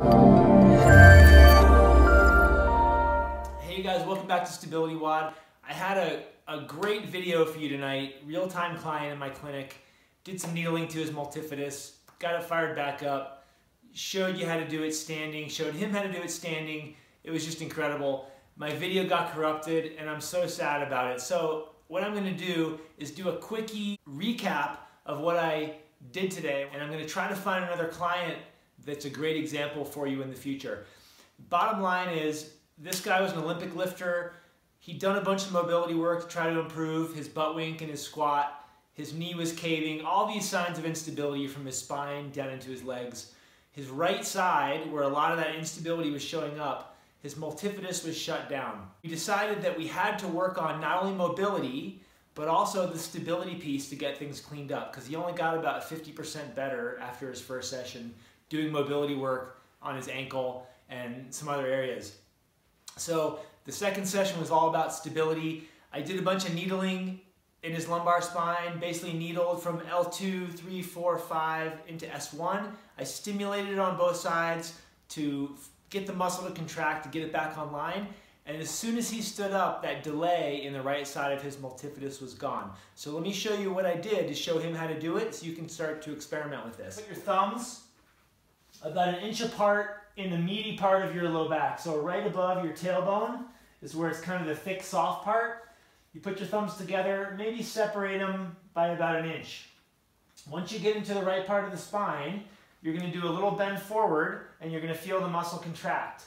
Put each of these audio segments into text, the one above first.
Hey guys, welcome back to StabilityWOD. I had a great video for you tonight. Real-time client in my clinic, did some needling to his multifidus, got it fired back up, showed you how to do it standing, showed him how to do it standing. It was just incredible. My video got corrupted and I'm so sad about it. So what I'm gonna do is do a quickie recap of what I did today, and I'm gonna try to find another client that's a great example for you in the future. Bottom line is, this guy was an Olympic lifter. He'd done a bunch of mobility work to try to improve his butt wink and his squat. His knee was caving, all these signs of instability from his spine down into his legs. His right side, where a lot of that instability was showing up, his multifidus was shut down. We decided that we had to work on not only mobility, but also the stability piece to get things cleaned up, because he only got about 50% better after his first session doing mobility work on his ankle and some other areas. So the second session was all about stability. I did a bunch of needling in his lumbar spine, basically needled from L2, 3, 4, 5 into S1. I stimulated it on both sides to get the muscle to contract, to get it back online. And as soon as he stood up, that delay in the right side of his multifidus was gone. So let me show you what I did to show him how to do it so you can start to experiment with this. Put your thumbs about 1 inch apart in the meaty part of your low back. So right above your tailbone is where it's kind of the thick, soft part. You put your thumbs together, maybe separate them by about 1 inch. Once you get into the right part of the spine, you're going to do a little bend forward and you're going to feel the muscle contract.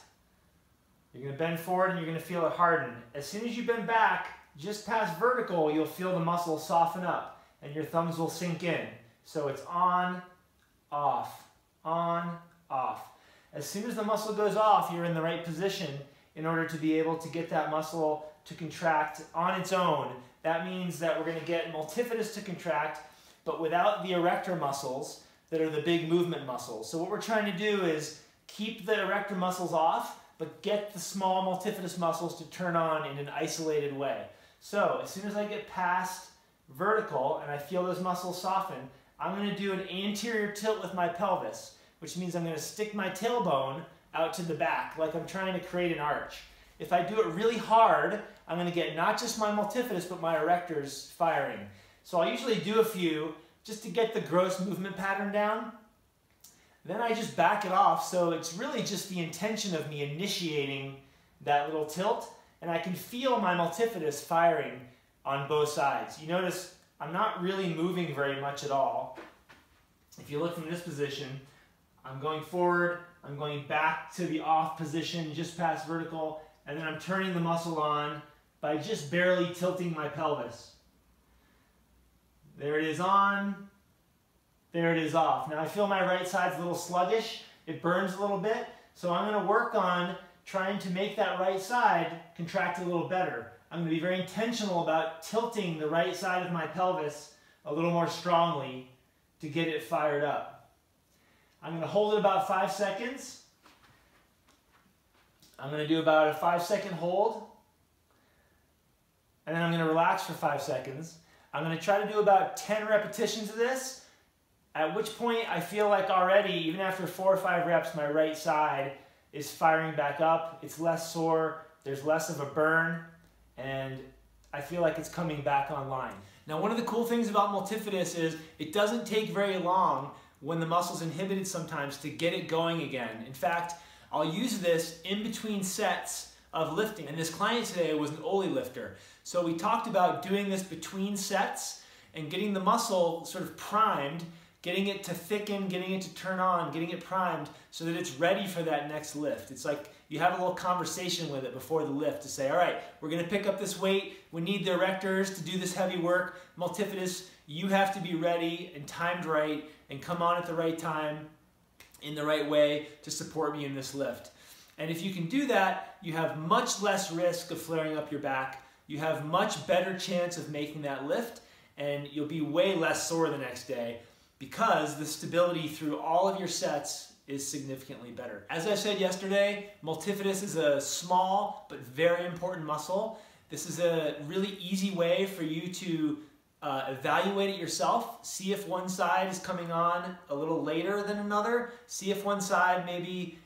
You're going to bend forward and you're going to feel it harden. As soon as you bend back, just past vertical, you'll feel the muscle soften up and your thumbs will sink in. So it's on, off, on, off. As soon as the muscle goes off, you're in the right position in order to be able to get that muscle to contract on its own. That means that we're going to get multifidus to contract, but without the erector muscles that are the big movement muscles. So what we're trying to do is keep the erector muscles off, but get the small multifidus muscles to turn on in an isolated way. So as soon as I get past vertical and I feel those muscles soften, I'm going to do an anterior tilt with my pelvis, which means I'm going to stick my tailbone out to the back like I'm trying to create an arch. If I do it really hard, I'm going to get not just my multifidus, but my erectors firing. So I'll usually do a few just to get the gross movement pattern down. Then I just back it off, so it's really just the intention of me initiating that little tilt, and I can feel my multifidus firing on both sides. You notice I'm not really moving very much at all. If you look from this position, I'm going forward, I'm going back to the off position just past vertical, and then I'm turning the muscle on by just barely tilting my pelvis. There it is on, there it is off. Now I feel my right side's a little sluggish, it burns a little bit, so I'm going to work on trying to make that right side contract a little better. I'm going to be very intentional about tilting the right side of my pelvis a little more strongly to get it fired up. I'm going to hold it about 5 seconds. I'm going to do about a 5-second hold. And then I'm going to relax for 5 seconds. I'm going to try to do about 10 repetitions of this, at which point I feel like already, even after 4 or 5 reps, my right side is firing back up. It's less sore, there's less of a burn, and I feel like it's coming back online. Now, one of the cool things about multifidus is it doesn't take very long when the muscle's inhibited sometimes to get it going again. In fact, I'll use this in between sets of lifting. And this client today was an Oli lifter. So we talked about doing this between sets and getting the muscle sort of primed, getting it to thicken, getting it to turn on, getting it primed so that it's ready for that next lift. It's like you have a little conversation with it before the lift to say, all right, we're going to pick up this weight. We need the erectors to do this heavy work. Multifidus, you have to be ready and timed right and come on at the right time in the right way to support me in this lift. And if you can do that, you have much less risk of flaring up your back. You have much better chance of making that lift, and you'll be way less sore the next day because the stability through all of your sets is significantly better. As I said yesterday, multifidus is a small but very important muscle. This is a really easy way for you to evaluate it yourself. See if one side is coming on a little later than another. See if one side maybe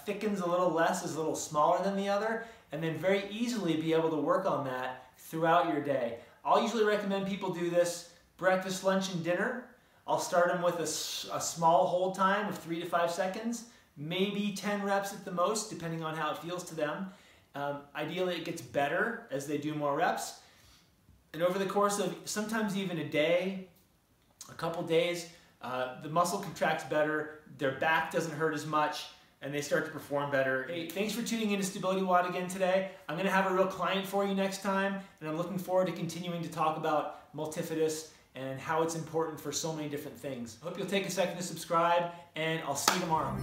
thickens a little less, is a little smaller than the other, and then very easily be able to work on that throughout your day. I'll usually recommend people do this breakfast, lunch, and dinner. I'll start them with a small hold time of 3 to 5 seconds, maybe 10 reps at the most, depending on how it feels to them. Ideally, it gets better as they do more reps. And over the course of sometimes even a day, a couple days, the muscle contracts better, their back doesn't hurt as much, and they start to perform better. Hey, thanks for tuning in to StabilityWOD again today. I'm going to have a real client for you next time, and I'm looking forward to continuing to talk about multifidus and how it's important for so many different things. I hope you'll take a second to subscribe, and I'll see you tomorrow.